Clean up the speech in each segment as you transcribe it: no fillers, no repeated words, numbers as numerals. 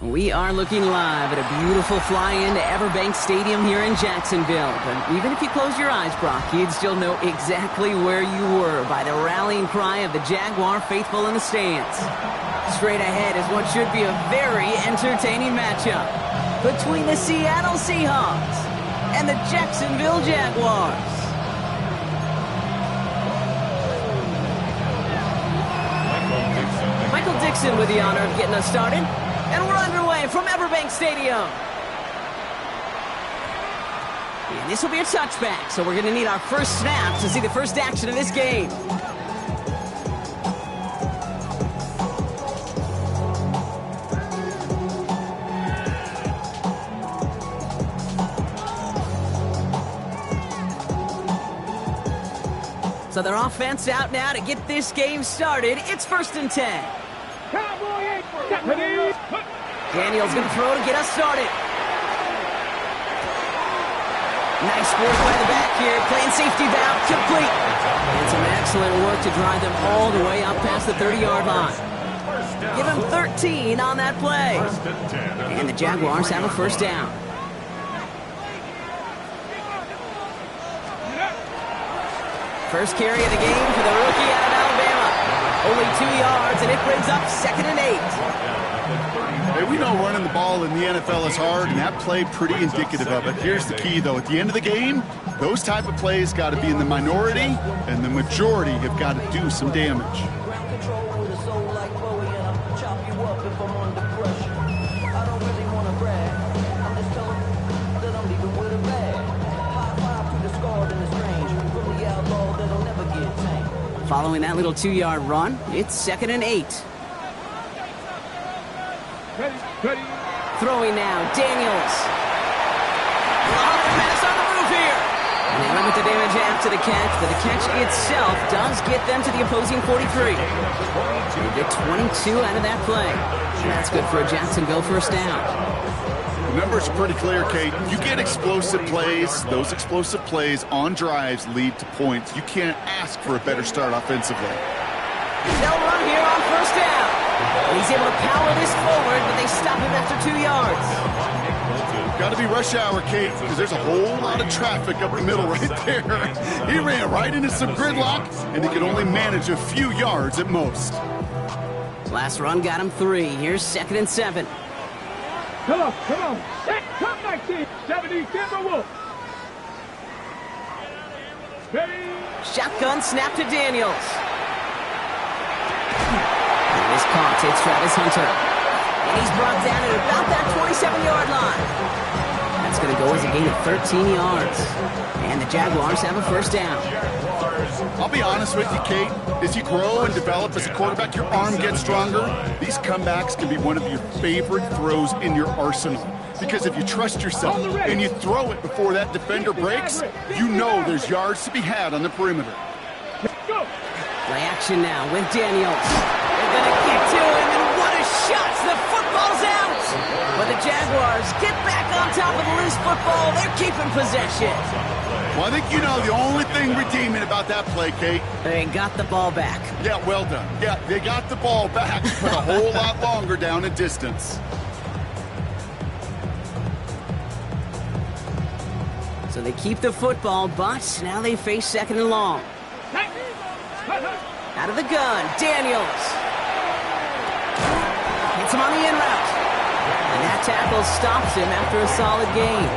We are looking live at a beautiful fly-in to Everbank Stadium here in Jacksonville. But even if you close your eyes, Brock, you'd still know exactly where you were by the rallying cry of the Jaguar faithful in the stands. Straight ahead is what should be a very entertaining matchup between the Seattle Seahawks and the Jacksonville Jaguars. Michael Dixon with the honor of getting us started. And we're underway from Everbank Stadium. And this will be a touchback, so we're going to need our first snap to see the first action of this game. So their offense out now to get this game started. It's 1st and 10. Daniels going to throw to get us started. Nice work by the back here. Playing safety down. Complete. And some excellent work to drive them all the way up past the 30-yard line. Give them 13 on that play. And the Jaguars have a first down. First carry of the game for the rookie out of Alabama. Only 2 yards, and it brings up 2nd and 8. Hey, we know running the ball in the NFL is hard, and that play pretty indicative of it. Here's the key, though. At the end of the game, those type of plays got to be in the minority, and the majority have got to do some damage. Following that little 2-yard run, it's 2nd and 8. Ready. Throwing now, Daniels. Oh, pass on the move here. And they limit the damage after the catch, but the catch itself does get them to the opposing 43. They get 22 out of that play. That's good for a Jacksonville first down. The numbers are pretty clear, Kate. You get explosive plays. Those explosive plays on drives lead to points. You can't ask for a better start offensively. They'll run here on first down. He's able to power this forward, but they stop him after 2 yards. Got to be rush hour, Kate, because there's a whole lot of traffic up the middle right there. He ran right into some gridlock, and he could only manage a few yards at most. Last run got him 3. Here's 2nd and 7. Come on. Come back, team. 70, Timberwolf. Ready. Shotgun snap to Daniels. And this caught. It's Travis Hunter. And he's brought down at about that 27-yard line. That's going to go as a gain of 13 yards. And the Jaguars have a first down. I'll be honest with you, Kate. As you grow and develop as a quarterback, your arm gets stronger. These comebacks can be one of your favorite throws in your arsenal. Because if you trust yourself and you throw it before that defender breaks, you know there's yards to be had on the perimeter. Play action now with Daniels. They're going to get to him, and what a shot! The football's out! But the Jaguars get back on top of the loose football. They're keeping possession. Well, I think you know the only thing redeeming about that play, Kate. They got the ball back. Yeah, well done. Yeah, they got the ball back, but a whole lot longer down in distance. So they keep the football, but now they face 2nd and long. Out of the gun, Daniels. Hits him on the in route. And that tackle stops him after a solid gain.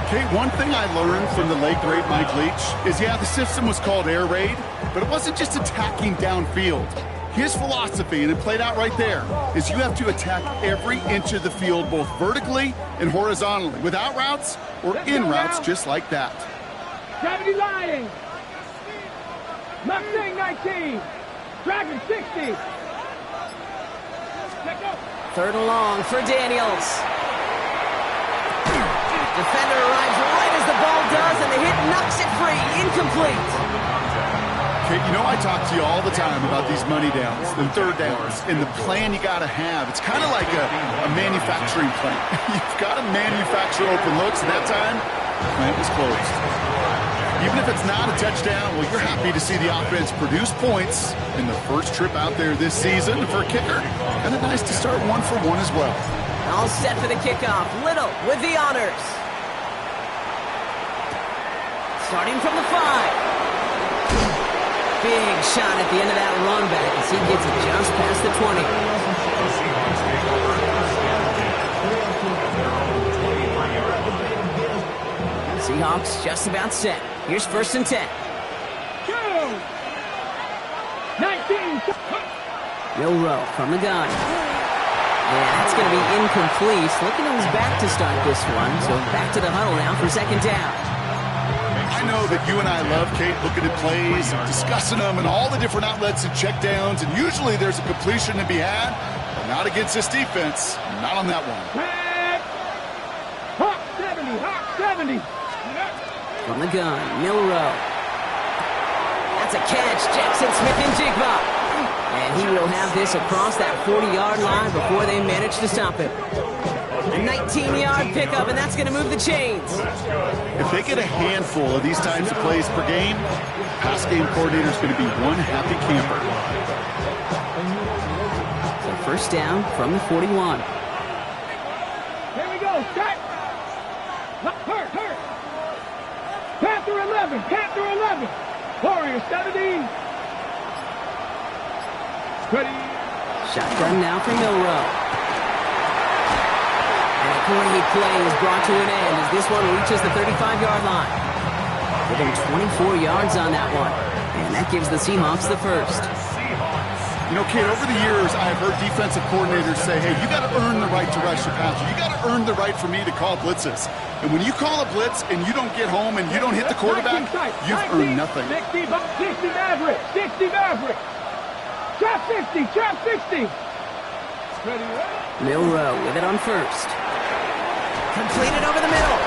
Okay, one thing I learned from the late, great Mike Leach is, yeah, the system was called air raid, but it wasn't just attacking downfield. His philosophy, and it played out right there, is you have to attack every inch of the field, both vertically and horizontally, without routes or in routes just like that. Gravity lying. Mustang 19. Dragon 60. 3rd and long for Daniels. Defender arrives right as the ball does, and the hit knocks it free. Incomplete. Okay, you know I talk to you all the time about these money downs, the 3rd downs, and the plan you got to have. It's kind of like a manufacturing plant. You've got to manufacture open looks, and that time, the plant was closed. Even if it's not a touchdown, well, you're happy to see the offense produce points in the first trip out there this season for a kicker. And it's nice to start 1 for 1 as well. All set for the kickoff. Little with the honors. Starting from the 5. Big shot at the end of that run back as he gets it just past the 20. Seahawks just about set. Here's 1st and 10. 19. Milroe from the gun. Yeah, that's going to be incomplete. Looking to his back to start this one. So back to the huddle now for 2nd down. I know that you and I love, Kate, looking at plays and discussing them and all the different outlets and checkdowns, and usually there's a completion to be had, but not against this defense. Not on that one. Hawk 70, Hawk 70. From the gun, Milroe. That's a catch. Jackson Smith-Njigba. And he will have this across that 40-yard line before they manage to stop him. A 19-yard pickup, and that's going to move the chains. If they get a handful of these types of plays per game, pass game coordinator is going to be one happy camper. So 1st down from the 41. Here we go. Start. Hurt. Panther 11. Panther 11. Warrior 70. Ready. Shotgun now for Milroe. And a great play is brought to an end as this one reaches the 35-yard line. Give him 24 yards on that one. And that gives the Seahawks the 1st. You know, Kate, over the years, I've heard defensive coordinators say, hey, you got to earn the right to rush the passer. You got to earn the right for me to call blitzes. And when you call a blitz and you don't get home and you don't hit the quarterback, you've earned nothing. 60 Maverick. 60 Maverick. Trap 60. Trap 60. Ready. Milroe with it on 1st. Completed over the middle.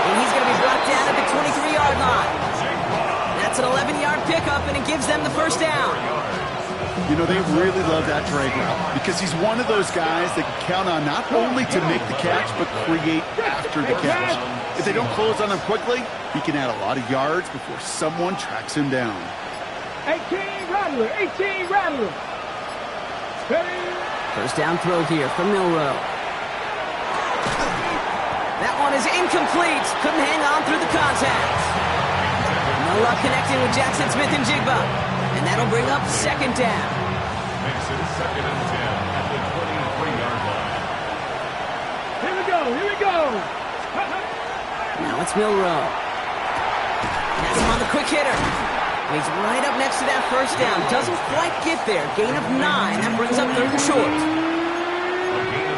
And he's going to be brought down at the 23-yard line. That's an 11-yard pickup, and it gives them the 1st down. You know, they really love that drag route because he's one of those guys that can count on not only to make the catch, but create after the catch. If they don't close on him quickly, he can add a lot of yards before someone tracks him down. 18 Rattler. 18 Rattler. Ready. 1st down throw here from Milroe. That one is incomplete. Couldn't hang on through the contact. No luck connecting with Jackson Smith-Njigba. And that'll bring up 2nd down. Makes it 2nd and 10 at the 23-yard line. Here we go. Here we go. Now it's Milroe. Has him on the quick hitter. And he's right up next to that 1st down. Doesn't quite get there. Gain of 9. That brings up 3rd and short.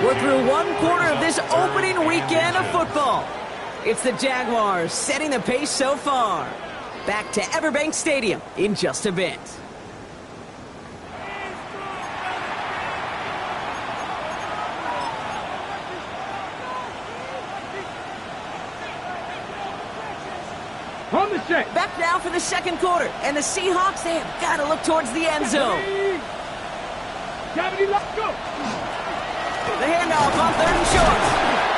We're through 1 quarter of this opening weekend of football. It's the Jaguars setting the pace so far. Back to Everbank Stadium in just a bit. On the check. Back now for the 2nd quarter. And the Seahawks, they have got to look towards the end zone. 70, let's go. The handoff on 3rd and short.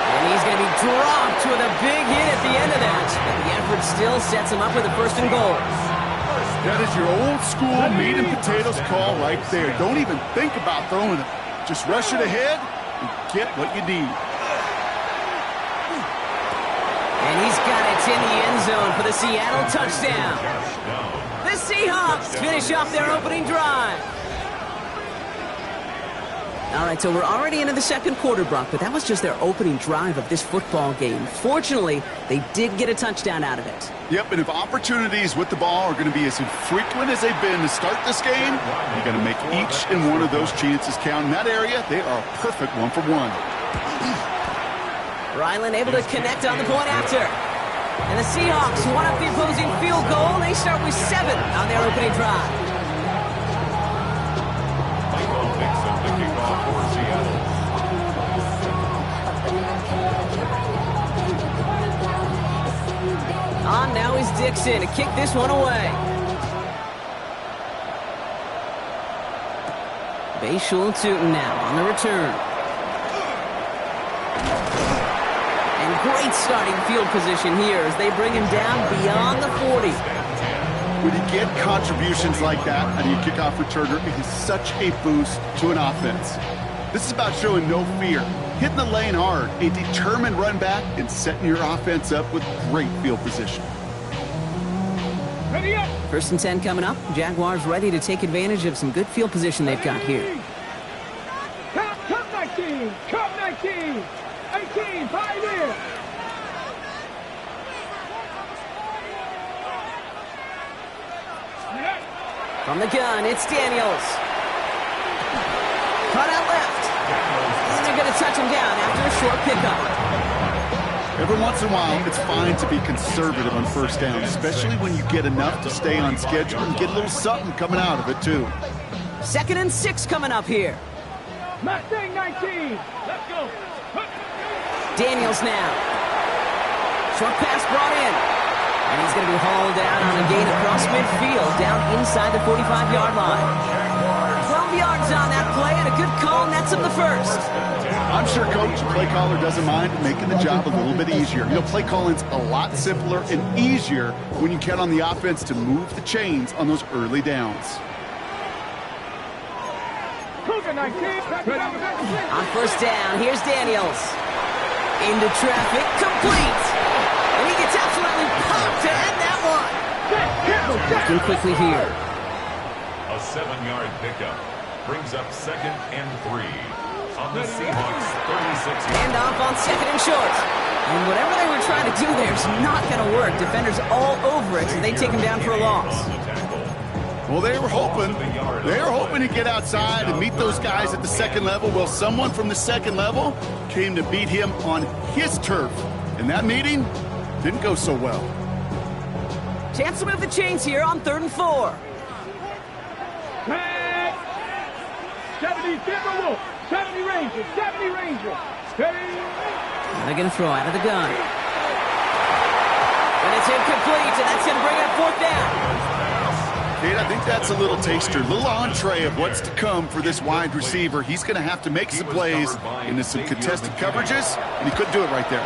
And he's going to be dropped with a big hit at the end of that. But the effort still sets him up with a 1st and goal. That is your old school meat and potatoes call right there. Don't even think about throwing it. Just rush it ahead and get what you need. And he's got it in the end zone for the Seattle touchdown. The Seahawks finish off their opening drive. All right, so we're already into the 2nd quarter, Brock, but that was just their opening drive of this football game. Fortunately, they did get a touchdown out of it. Yep, and if opportunities with the ball are going to be as infrequent as they've been to start this game, you're going to make each and one of those chances count. In that area, they are a perfect 1 for 1. Ryland able to connect on the point after. And the Seahawks want up the opposing field goal. They start with 7 on their opening drive. Michael picks up the kickoff for Seattle. On now is Dixon to kick this one away. Bayshul Tootin now on the return. And great starting field position here as they bring him down beyond the 40. When you get contributions like that out of your kickoff returner, it is such a boost to an offense. This is about showing no fear, hitting the lane hard, a determined run back, and setting your offense up with great field position. Ready up. 1st and 10 coming up. Jaguars ready to take advantage of some good field position they've got here. Come 19. Come 19. 18. 5 in. From the gun, it's Daniels. Cut out left. And they're going to touch him down after a short pickup. Every once in a while, it's fine to be conservative on 1st down, especially when you get enough to stay on schedule and get a little something coming out of it, too. 2nd and 6 coming up here. Mustang 19. Let's go. Daniels now. Short pass brought in. And he's going to be hauled down on a gain across midfield, down inside the 45-yard line. 12 yards on that play, and a good call nets him the first. I'm sure Coach, play caller, doesn't mind making the job a little bit easier. You know, play calling's a lot simpler and easier when you count on the offense to move the chains on those early downs. On 1st down, here's Daniels. Into traffic, complete. And he gets absolutely popped to end that one. Looking quickly here. A 7-yard pickup brings up 2nd and 3 on the Seahawks 36. Hand off on 2nd and short. And whatever they were trying to do there is not going to work. Defenders all over it, so they take him down for a loss. Well, they were hoping to get outside and meet those guys at the 2nd level. Well, someone from the 2nd level came to beat him on his turf. And that meeting didn't go so well. Chance to move the chains here on 3rd and 4. 70 Timberwolf. 70 Rangers. 70 Rangers. They're going to throw out of the gun. And it's incomplete, and that's going to bring up 4th down. Kate, I think that's a little taster, a little entree of what's to come for this wide receiver. He's going to have to make some plays into some contested coverages, and he couldn't do it right there.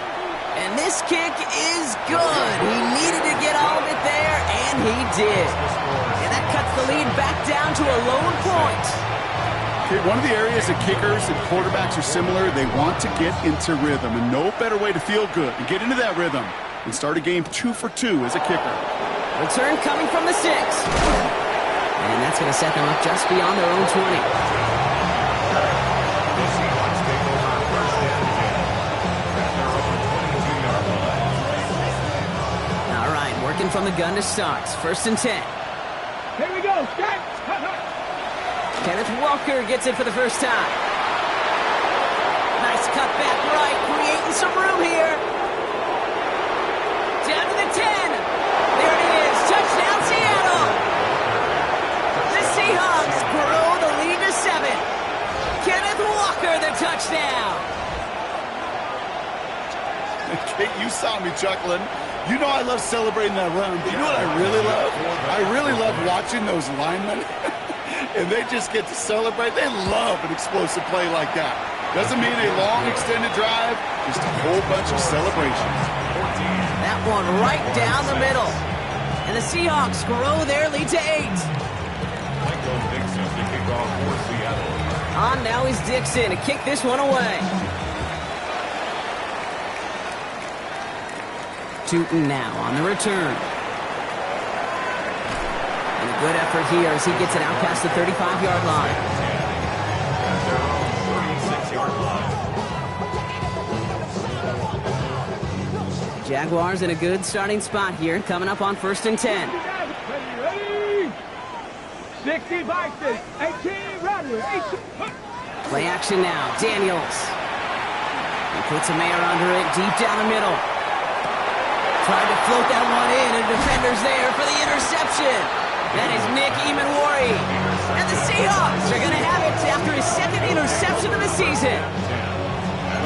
And this kick is good. He needed to get all of it there, and he did. And that cuts the lead back down to a lone point. Okay, one of the areas that kickers and quarterbacks are similar, they want to get into rhythm, and no better way to feel good and get into that rhythm than start a game 2 for 2 as a kicker. Return coming from the 6. And that's going to set them up just beyond their own 20. Working from the gun to start. 1st and 10. Here we go. Kenneth Walker gets it for the first time. Nice cut back right, creating some room here. Down to the 10. There it is. Touchdown, Seattle. The Seahawks grow the lead to 7. Kenneth Walker, the touchdown. Kate, you saw me chuckling. You know I love celebrating that run, but you know what I really love? I really love watching those linemen, and they just get to celebrate. They love an explosive play like that. Doesn't mean a long extended drive, just a whole bunch of celebrations. That one right down the middle. And the Seahawks grow their lead to 8. Michael Dixon to kick off for Seattle. On now is Dixon to kick this one away. Tootin now on the return. And a good effort here as he gets it out past the 35-yard line. At their own 36-yard line. Jaguars in a good starting spot here, coming up on 1st and 10. Ready? 60 Vikings. 18 Radley. 18. Play action now. Daniels. He puts a man under it deep down the middle. Tried to float that one in, and defender's there for the interception. That is Nick Emanwari. And the Seahawks are going to have it after his 2nd interception of the season.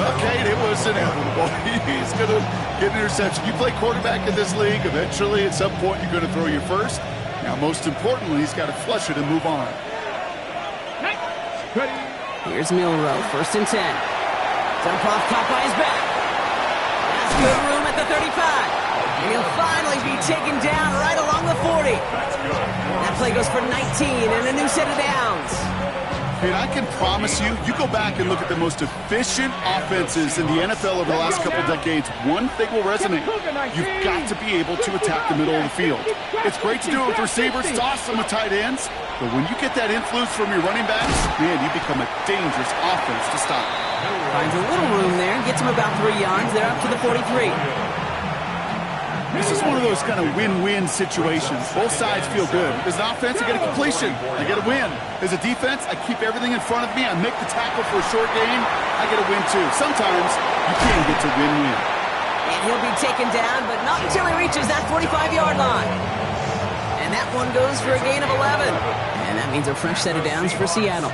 Well, Kate, it was inevitable. He's going to get an interception. You play quarterback in this league, eventually at some point you're going to throw your first. Now, most importantly, he's got to flush it and move on. Here's Milroe, 1st and 10. Dump off, caught by his back. Good room at the 35. And he'll finally be taken down right along the 40. That play goes for 19 and a new set of downs. And I can promise you, you go back and look at the most efficient offenses in the NFL over the last couple decades, one thing will resonate. You've got to be able to attack the middle of the field. It's great to do it with receivers, it's awesome with tight ends, but when you get that influence from your running backs, man, you become a dangerous offense to stop. Finds a little room there, gets him about 3 yards. They're up to the 43. This is one of those kind of win-win situations. Both sides feel good. As an offense, I get a completion. I get a win. As a defense, I keep everything in front of me. I make the tackle for a short gain. I get a win, too. Sometimes you can get to win-win. And he'll be taken down, but not until he reaches that 45-yard line. And that one goes for a gain of 11. And that means a fresh set of downs for Seattle.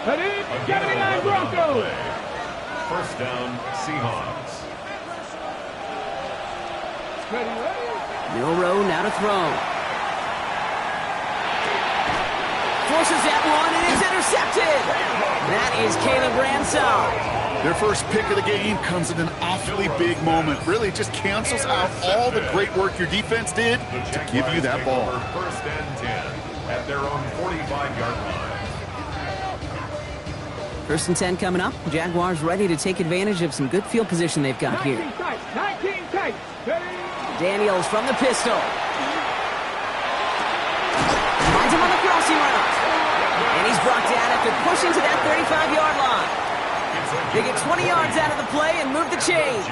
79 Broncos. First down, Seahawks. Milroe now to throw. Forces that one, and it's intercepted. That is Caleb Ransall. Their first pick of the game comes at an awfully big moment. Really just cancels out all the great work your defense did to give you that ball. First and 10 at their own 45-yard line. First and 10 coming up. Jaguars ready to take advantage of some good field position they've got here. 19 tight. Daniels from the pistol. Finds him on the crossing route. And he's brought down after pushing to that 35-yard line. They get 20 yards out of the play and move the chains.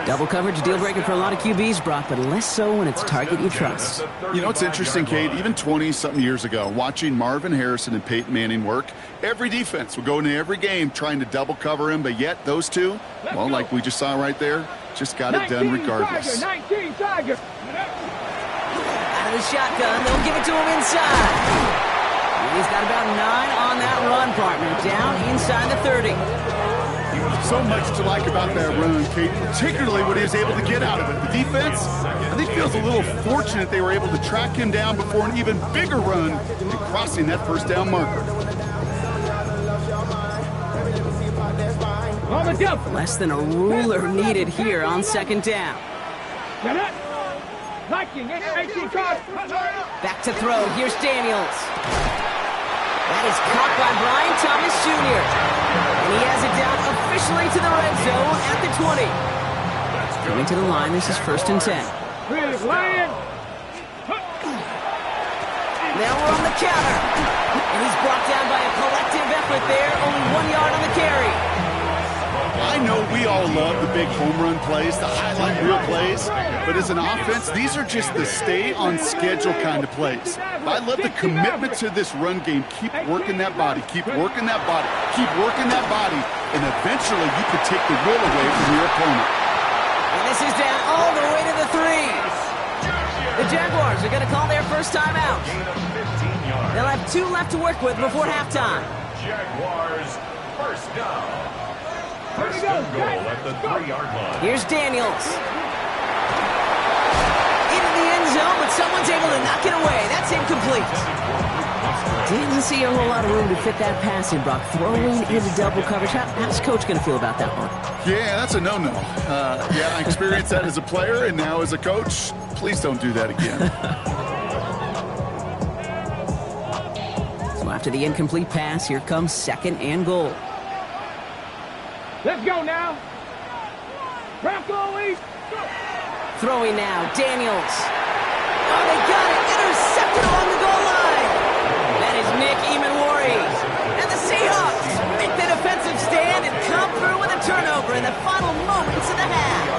Double coverage, deal breaker for a lot of QBs, Brock, but less so when it's a target you trust. You know, it's interesting, Kate, even 20-something years ago, watching Marvin Harrison and Peyton Manning work, every defense would go into every game trying to double cover him, but yet those two, well, like we just saw right there, just got it done regardless. 19 Tiger. Out of the shotgun, they'll give it to him inside. And he's got about 9 on that run, partner, down inside the 30. So much to like about that run, Kate, particularly what he was able to get out of it. The defense, I think, feels a little fortunate they were able to track him down before an even bigger run and crossing that first down marker. On the jump. Less than a ruler needed here on second down. Liking 18 cards. Back to throw. Here's Daniels. That is caught by Brian Thomas Jr. And he has it down officially to the red zone at the 20. Coming to the line, this is first and 10. Lion. Now we're on the counter. And he's brought down by a collective effort there. Only 1 yard on the carry. I know we all love the big home run plays, the highlight reel plays, but as an offense, these are just the stay-on-schedule kind of plays. I love the commitment to this run game. Keep working that body, keep working that body, keep working that body, and eventually you could take the will away from your opponent. And this is down all the way to the 3. The Jaguars are going to call their first time out. They'll have 2 left to work with before halftime. Jaguars first down. First and goal at the 3-yard line. Here's Daniels. Into the end zone, but someone's able to knock it away. That's incomplete. Didn't see a whole lot of room to fit that pass in, Brock. Throwing into double coverage. How's Coach going to feel about that one? Yeah, that's a no-no. Yeah, I experienced that as a player and now as a coach. Please don't do that again. So after the incomplete pass, here comes second and goal. Let's go now. Bronco East. Throwing now, Daniels. Oh, they got it. Intercepted along the goal line. That is Nick Emanwari. And the Seahawks make the defensive stand and come through with a turnover in the final moments of the half.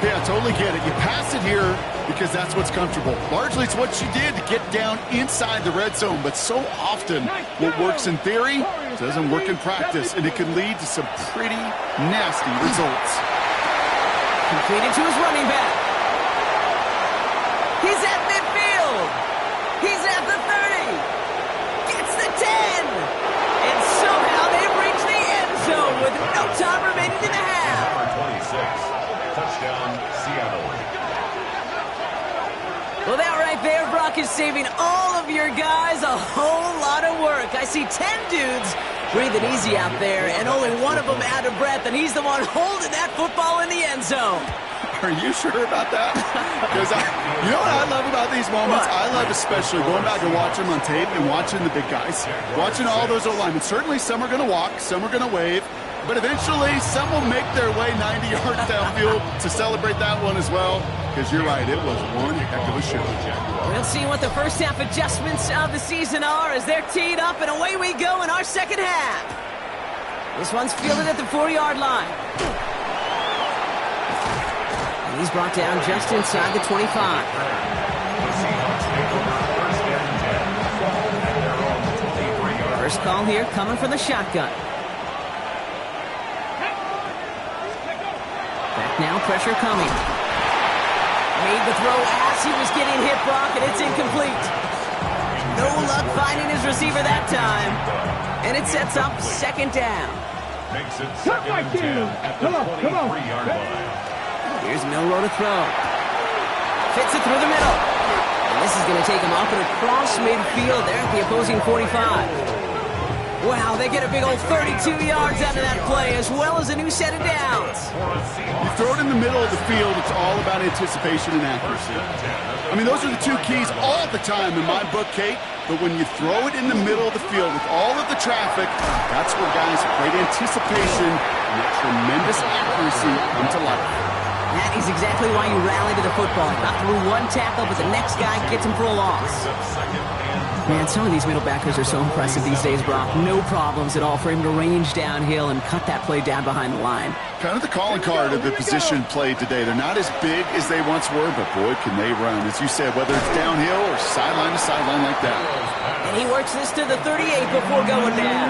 Yeah, totally get it. You pass it here because that's what's comfortable. Largely, it's what you did to get down inside the red zone, but so often what works in theory doesn't work in practice, and it can lead to some pretty nasty results. Completed to his running back. He's at midfield. He's at the 30. Gets the 10. And somehow they've reached the end zone with no time remaining in the half. Number 26. Touchdown, Seattle. Well, that right there, Brock, is saving all of your guys a whole lot of work. I I see 10 dudes breathing easy out there, and only one of them out of breath, and he's the one holding that football in the end zone. Are you sure about that? Because you know what I love about these moments? I love especially going back and watching them on tape and watching the big guys. Watching all those O-linemen. Certainly some are going to walk, some are going to wave, but eventually some will make their way 90 yards downfield to celebrate that one as well. Because you're right, it was one heck of a show. We'll see what the first half adjustments of the season are as they're teed up, and away we go in our second half. This one's fielded at the 4-yard line. And he's brought down just inside the 25. First call here coming from the shotgun. Back now, pressure coming. Made the throw as he was getting hit, Brock, and it's incomplete. No luck finding his receiver that time. And it sets up second down. Makes it second and 10 at the 23-yard line. Here's Milroe to throw. Fits it through the middle. And this is going to take him off and across midfield there at the opposing 45. Wow, they get a big old 32 yards out of that play, as well as a new set of downs. You throw it in the middle of the field, it's all about anticipation and accuracy. I mean, those are the two keys all the time in my book, Kate. But when you throw it in the middle of the field with all of the traffic, that's where guys with great anticipation and that tremendous accuracy come to life. That is exactly why you rally to the football. Got through one tackle, but the next guy gets him for a loss. Man, some of these middle backers are so impressive these days, Brock. No problems at all for him to range downhill and cut that play down behind the line. Kind of the calling card of the position played today. They're not as big as they once were, but boy, can they run. As you said, whether it's downhill or sideline to sideline like that. And he works this to the 38 before going down.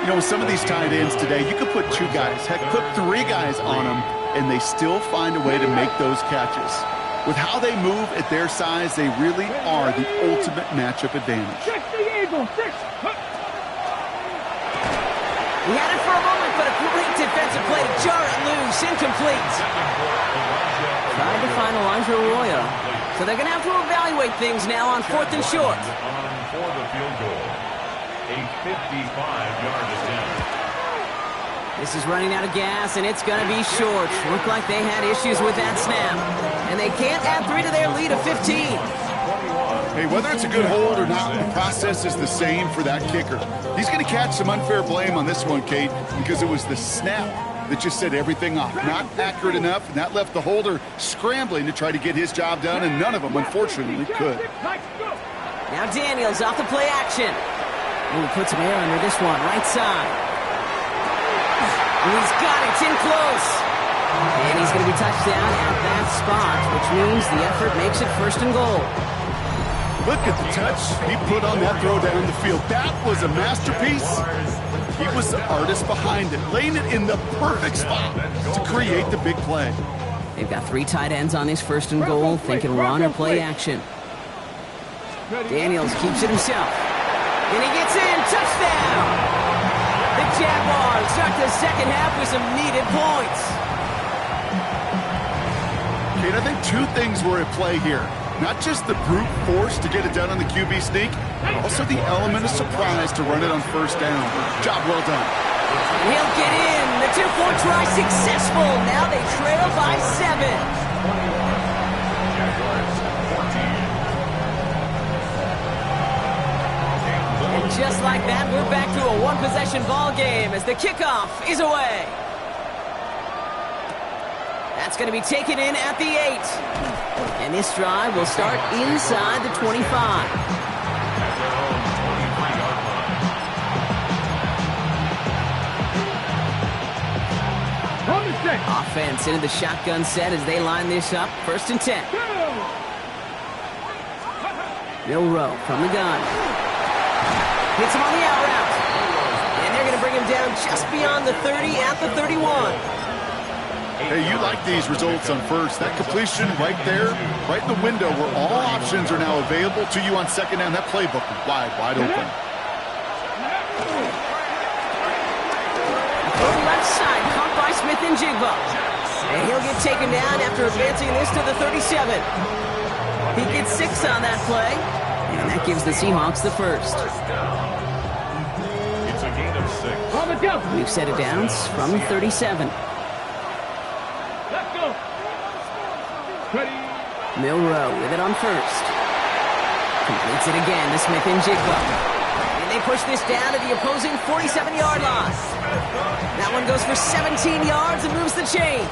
You know, with some of these tight ends today, you could put two guys, heck, put three guys on them, and they still find a way to make those catches. With how they move at their size, they really are the ultimate matchup advantage. Check the Eagle. Six. He had it for a moment, but a great defensive play to jar it loose. Incomplete. Trying to find Elijah Arroyo. So they're going to have to evaluate things now on 4th and short. For the field goal. A 55-yard attempt. This is running out of gas, and it's going to be short. Looked like they had issues with that snap. And they can't add 3 to their lead of 15. Hey, whether it's a good hold or not, the process is the same for that kicker. He's going to catch some unfair blame on this one, Kate, because it was the snap that just set everything off. Not accurate enough, and that left the holder scrambling to try to get his job done, and none of them, unfortunately, could. Now Daniels off the play action. Ooh, puts some air under this one, right side. And he's got it, it's in close. And he's going to be touched down at that spot, which means the effort makes it 1st and goal. Look at the touch he put on that throw down the field. That was a masterpiece. He was the artist behind it, laying it in the perfect spot to create the big play. They've got 3 tight ends on this 1st and goal, thinking run or play action. Daniels keeps it himself. And he gets in, touchdown! The Jaguars start the second half with some needed points. Kate, I think 2 things were at play here. Not just the brute force to get it done on the QB sneak, but also the element of surprise to run it on 1st down. Job well done. He'll get in. The 2-4 try successful. Now they trail by 7. Just like that, we're back to a one-possession ball game as the kickoff is away. That's going to be taken in at the 8. And this drive will start inside the 25. Offense into the shotgun set as they line this up. 1st and 10. Milroe from the gun. Hits him on the out route. And they're going to bring him down just beyond the 30 at the 31. Hey, you like these results on 1st. That completion right there, right in the window where all options are now available to you on 2nd down. That playbook wide open. From the left side, caught by Smith and Jigba. And he'll get taken down after advancing this to the 37. He gets 6 on that play. And that gives the Seahawks the first. It's a gain of 6. On the jump. We've set it down from 37. Let's go. Ready. Milrow with it on first. Completes it again to Smith and Jigba. And they push this down to the opposing 47-yard line. That one goes for 17 yards and moves the chains.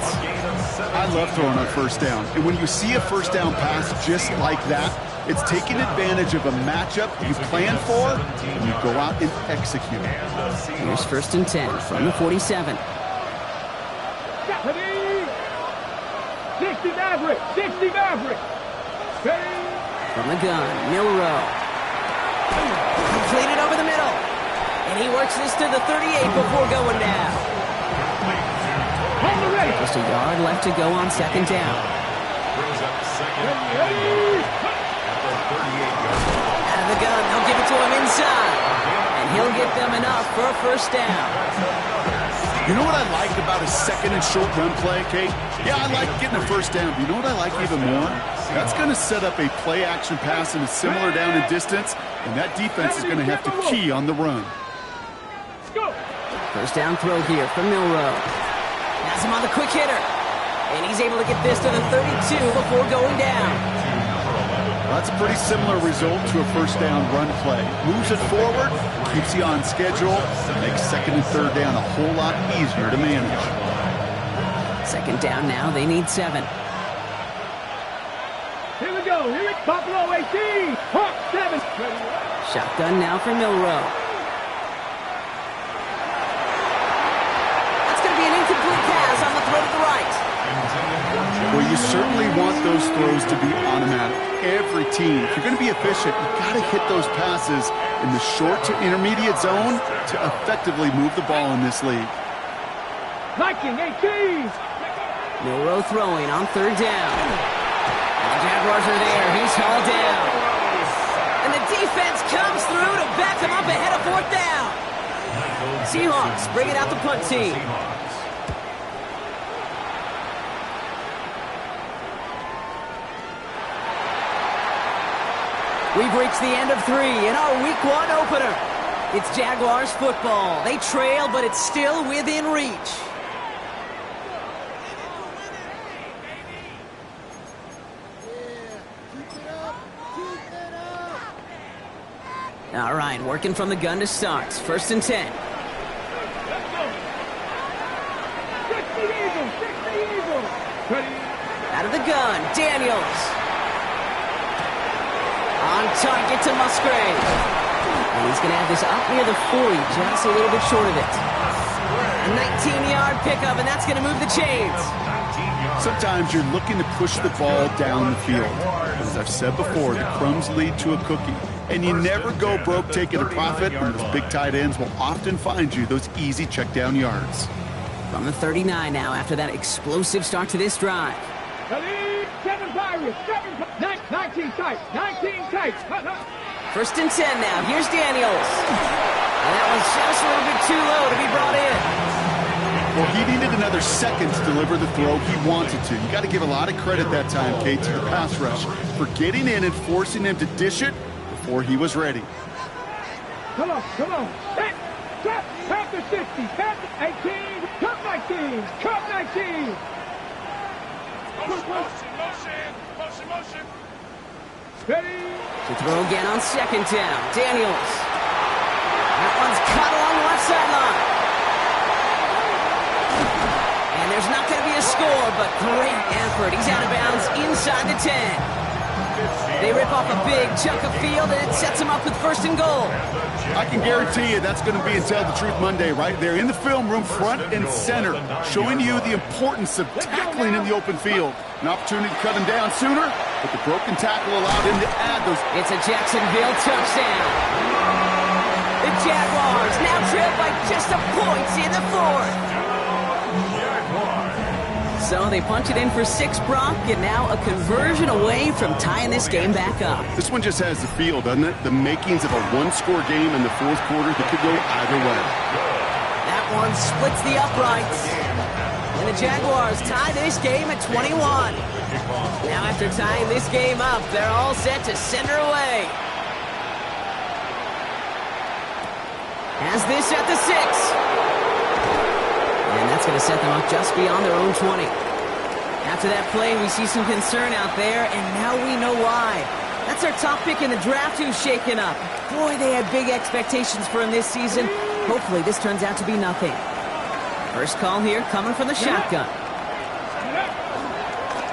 I love throwing on first down. And when you see a first down pass just like that, it's taking advantage of a matchup you plan for, and you go out and execute. Here's 1st and 10 from the 47. Ready. 60 Maverick. 60 Maverick. Ready. From the gun, Milrow. Completed over the middle. And he works this to the 38 before going down. On the ready. Just a yard left to go on 2nd down. Brings up 2nd and Ready. at the 38-yard line. Out of the gun, they'll give it to him inside. And he'll get them enough for a first down. You know what I like about a second and short run play, Kate? Yeah, I like getting a first down. But you know what I like even more? That's going to set up a play-action pass in a similar down and distance, and that defense is going to have to key on the run. Let's go. First down throw here from Milrow. Has him on the quick hitter. And he's able to get this to the 32 before going down. That's a pretty similar result to a first down run play. Moves it forward, keeps you on schedule, makes 2nd and 3rd down a whole lot easier to manage. 2nd down now, they need 7. Here we go. Here we go. Buffalo 18. Hawk 7. Ready. Shotgun now for Milrow. That's going to be an incomplete pass on the throw to the right. Well, you certainly want those throws to be automatic. Every team, if you're going to be efficient, you've got to hit those passes in the short to intermediate zone to effectively move the ball in this league. Viking 18. Milrow throwing on 3rd down. And the Jaguars are there. He's hauled down. And the defense comes through to back him up ahead of 4th down. Seahawks bring it out the punt team. We've reached the end of 3 in our Week 1 opener. It's Jaguars football. They trail, but it's still within reach. All right, working from the gun to start. 1st and 10. Let's go. 60 Eagles. 60 Eagles. Ready. Out of the gun, Daniels. On target to Musgrave. And he's going to have this up near the 40, just a little bit short of it. A 19-yard pickup, and that's going to move the chains. Sometimes you're looking to push the ball down the field. As I've said before, the crumbs lead to a cookie. And you never go broke taking a profit, and those big tight ends will often find you those easy check down yards. From the 39 now after that explosive start to this drive. Ready. 7 Pirates. 19 tight. 19 tight. 1st and 10 now. Here's Daniels. And that was just a little bit too low to be brought in. Well, he needed another second to deliver the throw he wanted to. You got to give a lot of credit that time, Kate, to the pass rush for getting in and forcing him to dish it before he was ready. Come on. Come on. Hit. Trap. Panther 60. Panther 18. Cup 19. Cup 19. Motion. Ready. To throw again on 2nd down. Daniels. That one's cut along the left sideline. And there's not going to be a score, but great effort. He's out of bounds inside the 10. They rip off a big chunk of field, and it sets him up with 1st and goal. I can guarantee you that's going to be in Tell the Truth Monday right there in the film room, front and center, showing you the importance of tackling in the open field. An opportunity to cut him down sooner, but the broken tackle allowed him to add those. It's a Jacksonville touchdown. The Jaguars now trail by just a point in the 4th. So they punch it in for 6, Brock, and now a conversion away from tying this game back up. This one just has the feel, doesn't it? The makings of a one-score game in the 4th quarter that could go either way. That one splits the uprights. And the Jaguars tie this game at 21. Now after tying this game up, they're all set to send her away. Has this at the 6. And that's going to set them up just beyond their own 20. After that play, we see some concern out there, and now we know why. That's our top pick in the draft who's shaken up. Boy, they had big expectations for him this season. Hopefully this turns out to be nothing. First call here coming from the shotgun.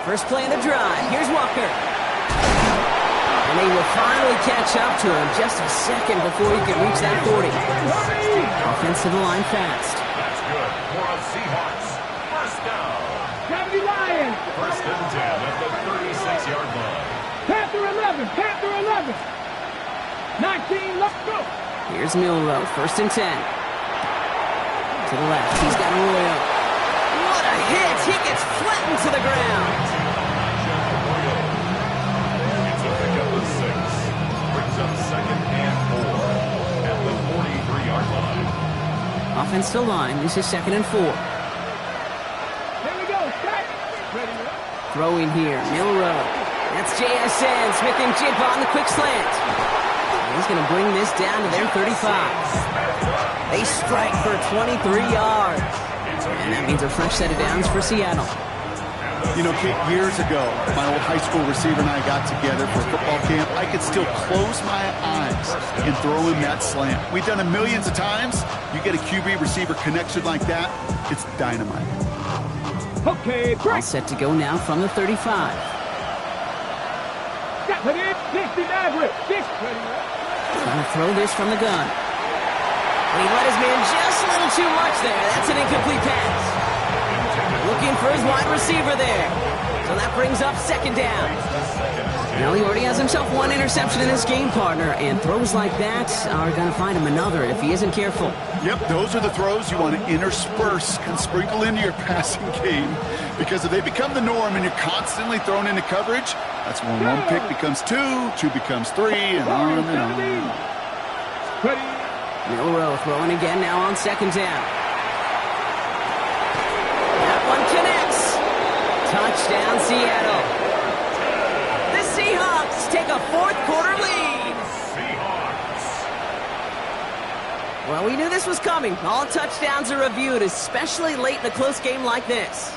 First play in the drive. Here's Walker. And they will finally catch up to him just a second before he can reach that 40. Offensive line fast. That's good for a Seahawks. First down. Gravity Lions. First and 10 at the 36-yard line. Panther 11. Panther 11. 19. Let's go. Here's Milroe. First and 10. To the left. He's got Arroyo. What a hit. He gets flattened to the ground. It's a pickup of 6. Brings up second and 4 at the 43-yard line. Offensive line. This is second and 4. Here we go. Set. Ready. Throwing here. Milroe. That's JSN. Smith and Jigba on the quick slant. He's going to bring this down to their 35. They strike for 23 yards. And that means a fresh set of downs for Seattle. You know, Kate, years ago, my old high school receiver and I got together for a football camp. I could still close my eyes and throw him that slant. We've done it millions of times. You get a QB-receiver connection like that, it's dynamite. Okay, All set to go now from the 35. Got it in. 60 Maverick. 6. Ready. Going to throw this from the gun. And he let his man just a little too much there. That's an incomplete pass. Looking for his wide receiver there. So that brings up second down. Now he already has himself one interception in his game, partner, and throws like that are going to find him another if he isn't careful. Yep, those are the throws you want to intersperse and sprinkle into your passing game. Because if they become the norm and you're constantly thrown into coverage, that's when one pick becomes 2, 2 becomes 3, and on and on. Ready. Milroe throwing again now on second down. That one connects. Touchdown, Seattle. The Seahawks take a fourth-quarter lead. Seahawks. Well, we knew this was coming. All touchdowns are reviewed, especially late in a close game like this.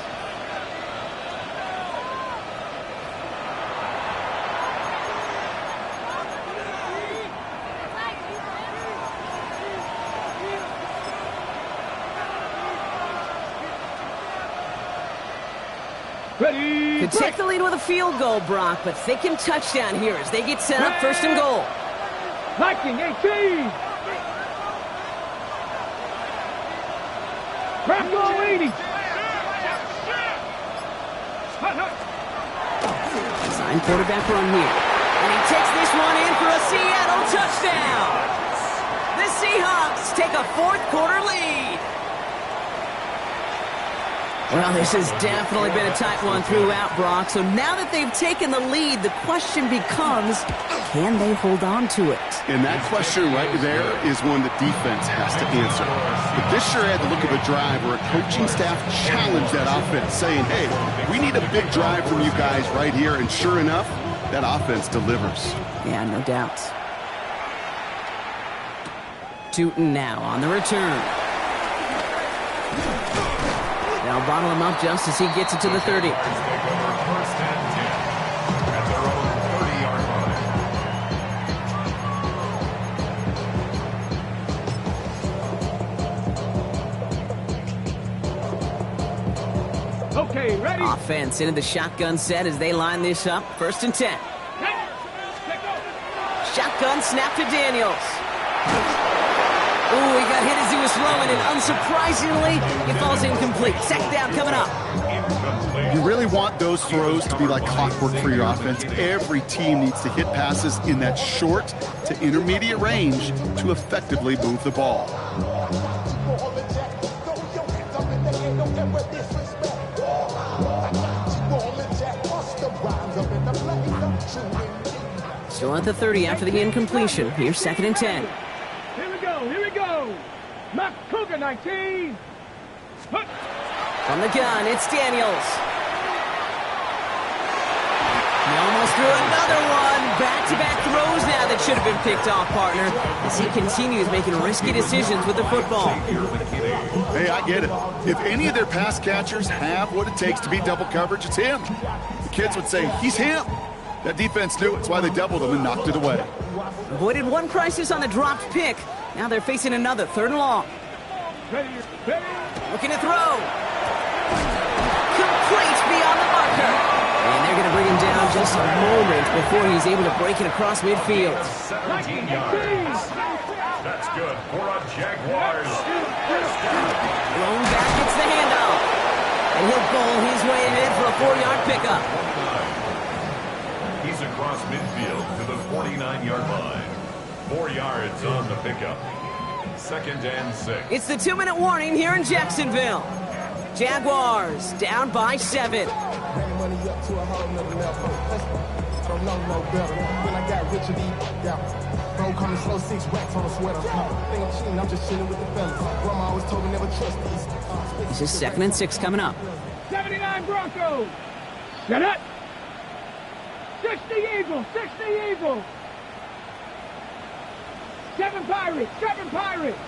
Ready. Could take the lead with a field goal, Brock, but thinking touchdown here as they get set up first and goal. Viking 18. Bronco 80. Design quarterback run here. And he takes this one in for a Seattle touchdown. The Seahawks take a fourth-quarter lead. Well, this has definitely been a tight one throughout, Brock. So now that they've taken the lead, the question becomes, can they hold on to it? And that question right there is one the defense has to answer. But this sure had the look of a drive where a coaching staff challenged that offense, saying, hey, we need a big drive from you guys right here. And sure enough, that offense delivers. Yeah, no doubt. Tootin now on the return. They'll bottle him up just as he gets it to the 30. They go for first and 10 at their own 30-yard line. Okay, ready. Offense into the shotgun set as they line this up. First and 10. Shotgun snap to Daniels. Ooh, he got hit as he was throwing, and unsurprisingly, it falls incomplete. Second down coming up. You really want those throws to be like clockwork for your offense. Every team needs to hit passes in that short to intermediate range to effectively move the ball. Still at the 30 after the incompletion. Here's second and 10. Here we go. Knock Cougar 19. From the gun, it's Daniels. He almost threw another one. Back-to-back throws now that should have been picked off, partner, as he continues making risky decisions with the football. Hey, I get it. If any of their pass catchers have what it takes to beat double coverage, it's him. The kids would say, he's him. That defense knew it. It's why they doubled him and knocked it away. Avoided one crisis on the dropped pick. Now they're facing another 3rd and long. Looking to throw. Complete beyond the marker. And they're going to bring him down just a moment before he's able to break it across midfield. 17 yards. That's good for a Jaguars. Blown back, gets the handoff. And he'll bowl his way in for a 4-yard pickup. He's across midfield to the 49-yard line. 4 yards on the pickup. 2nd and 6. It's the 2-minute warning here in Jacksonville. Jaguars down by 7. This is 2nd and 6 coming up. 79 Broncos. Get it. 60 Eagles. 60 Eagles. 7 Pirates. 7 Pirates.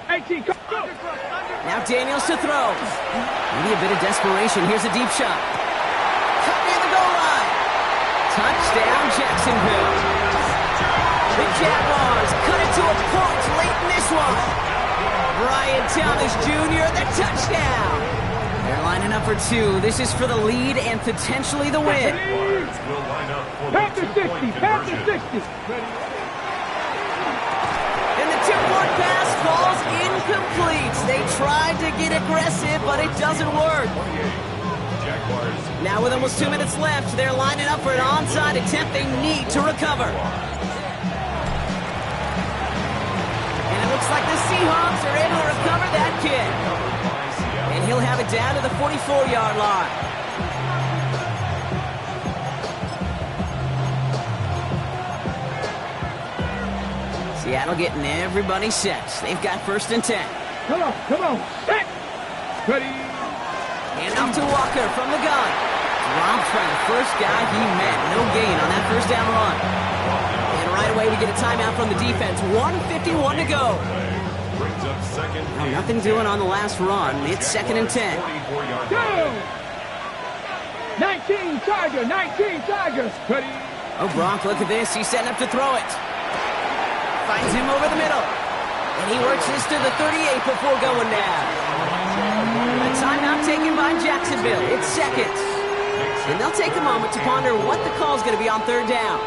18. Now Daniels to throw. Maybe a bit of desperation. Here's a deep shot. Cut near the goal line. Touchdown, Jacksonville. The Jaguars cut it to a point late in this one. Brian Thomas Jr., the touchdown. They're lining up for 2. This is for the lead and potentially the win. Jaguars will line up for the Panther 60. 2-point Panther conversion. 60. And the 2-point pass falls incomplete. They tried to get aggressive, but it doesn't work. Jaguars. Now with almost 2 minutes left, they're lining up for an onside attempt they need to recover. And it looks like the Seahawks are able to recover that kick. And he'll have it down to the 44-yard line. Seattle getting everybody set. They've got 1st and 10. Come on. Set. Ready. And off to Walker from the gun. Dropped by the first guy he met. No gain on that 1st down run. And right away we get a timeout from the defense. 1:51 to go. Brings up 2nd. Now, nothing doing on the last run. It's 2nd and 10. 44-yard Go. line. 19 Chargers. 19 Chargers. Ready. Oh, Gronk, look at this. He's setting up to throw it. Finds him over the middle. And he works this to the 38 before going down. A timeout taken by Jacksonville. It's 2nd. And they'll take a moment to ponder what the call is going to be on 3rd down.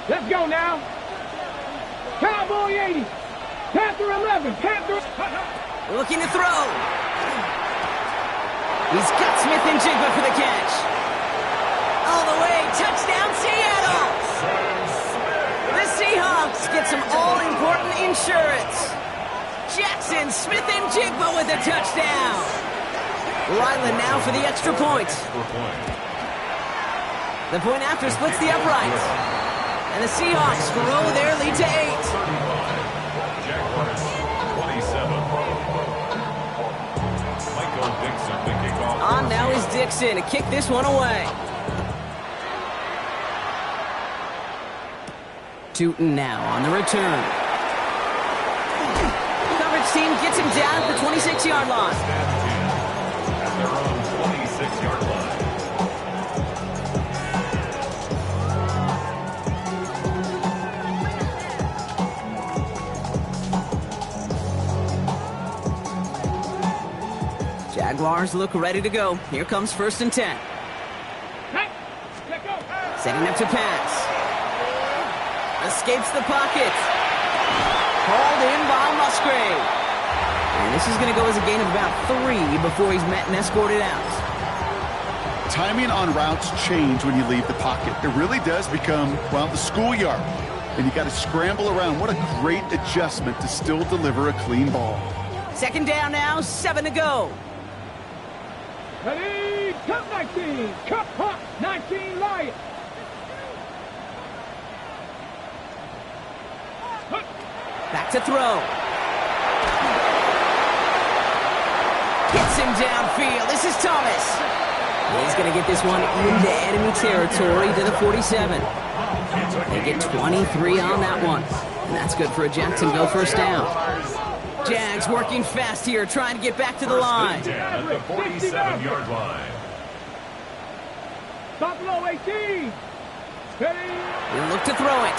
Let's go now. Cowboy 80. Panther 11. Panther. Looking to throw. He's got Smith and Jigba for the catch. All the way. Touchdown, Seattle. The Seahawks get some all-important insurance. Jackson, Smith, and Jigba with a touchdown. Ryland now for the extra point. The point after splits the uprights. And the Seahawks grow their lead to 8. Jaguars 27. Michael Dixon to kick off. On now is Dixon to kick this one away. Tootin now on the return. Coverage team gets him down at the 26-yard line. At their own 26-yard line. Jaguars look ready to go. Here comes 1st and 10. Setting up to pass. Escapes the pocket. Hauled in by Musgrave. And this is going to go as a gain of about 3 before he's met and escorted out. Timing on routes change when you leave the pocket. It really does become, well, the schoolyard. And you got to scramble around. What a great adjustment to still deliver a clean ball. 2nd down now, 7 to go. Ready. Cup 19. Cup 19 Lions. Back to throw. Hits him downfield. This is Thomas. He's going to get this one into enemy territory to the 47. They get 23 on that one. And that's good for a Jacksonville first down. Jags working fast here, trying to get back to the line. At the 47-yard line. Buffalo 18. Ready? He'll look to throw it.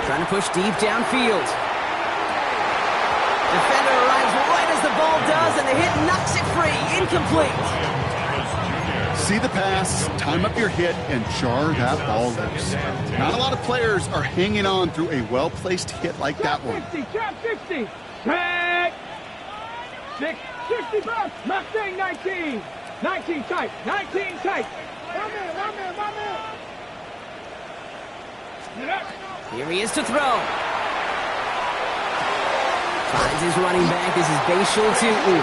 Trying to push deep downfield. Defender arrives right as the ball does, and the hit knocks it free. Incomplete. See the pass, time up your hit, and jar that ball loose. Not a lot of players are hanging on through a well-placed hit like that one. 50, trap 50. Tag. 65. Mustang 19. 19 tight. 19 tight. One man. Get up. Here he is to throw. Finds his running back. This is Bashal Tutu.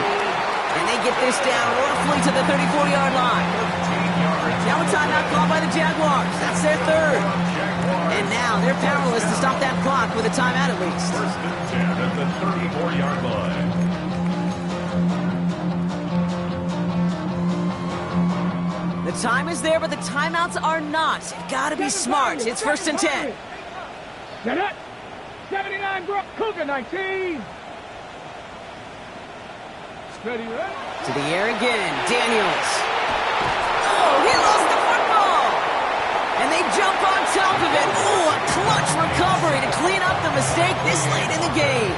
And they get this down roughly to the 34-yard line. Now a timeout called by the Jaguars. That's their third. And now they're powerless to stop that clock with a timeout at least. First and 10 at the 34-yard line. The time is there, but the timeouts are not. You've got to be smart. It's first and 10. Get up. 79 Brook. Cougar 19. Ready, right? To the air again. Daniels. Oh, he lost the football. And they jump on top of it. Oh, a clutch recovery to clean up the mistake this late in the game.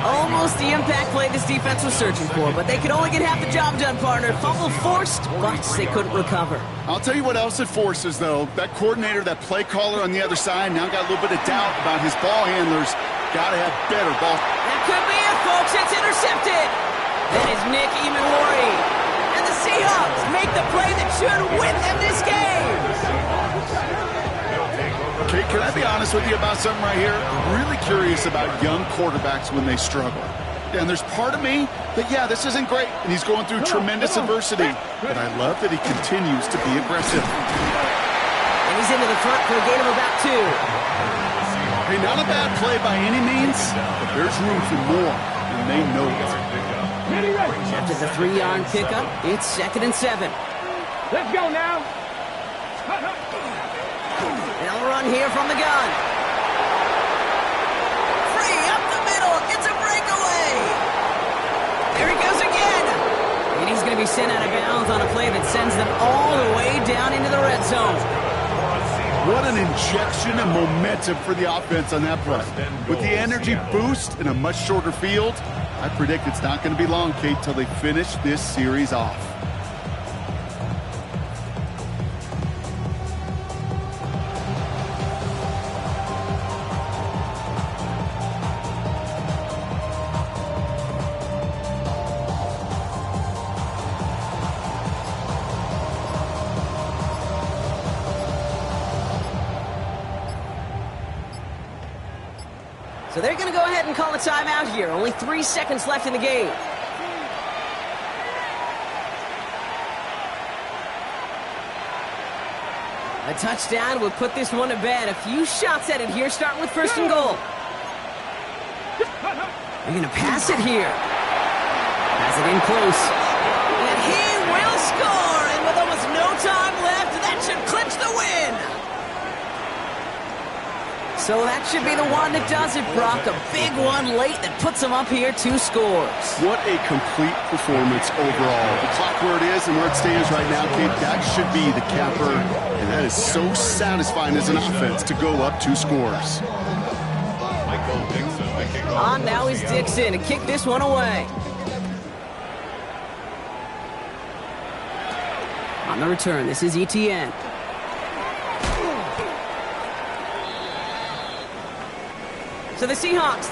Almost the impact play this defense was searching for, but they could only get half the job done, partner. Fumble forced, but they couldn't recover. I'll tell you what else it forces, though. That coordinator, that play caller on the other side, now got a little bit of doubt about his ball handlers. Got to have better ball. That could be it, folks. It's intercepted. That is Nick Imamori. And the Seahawks make the play that should win them this game. Okay, can I be honest with you about something right here? I'm really curious about young quarterbacks when they struggle. And there's part of me that, yeah, this isn't great, and he's going through tremendous adversity. But I love that he continues to be aggressive. And he's into the front for a gain of about 2. Hey, not a bad play by any means, but there's room for more, and they know it. After the 3-yard pickup, it's 2nd and 7. Let's go now. They'll run here from the gun. Free up the middle. It's a breakaway. There he goes again. And he's going to be sent out of bounds on a play that sends them all the way down into the red zone. What an injection of momentum for the offense on that play. With the energy boost in a much shorter field, I predict it's not going to be long, Kate, till they finish this series off. So they're going to go ahead and call a timeout here. Only 3 seconds left in the game. A touchdown will put this one to bed. A few shots at it here, starting with 1st and goal. They're going to pass it here. Pass it in close. And he will score. And with almost no time left, that should clinch the win. So that should be the one that does it, Brock. A big one late that puts them up here 2 scores. What a complete performance overall. The clock where it is and where it stands right now, Kate, that should be the capper. And that is so satisfying as an offense to go up 2 scores. Michael Dixon, the kickoff. On now is Dixon to kick this one away. On the return, this is ETN. So the Seahawks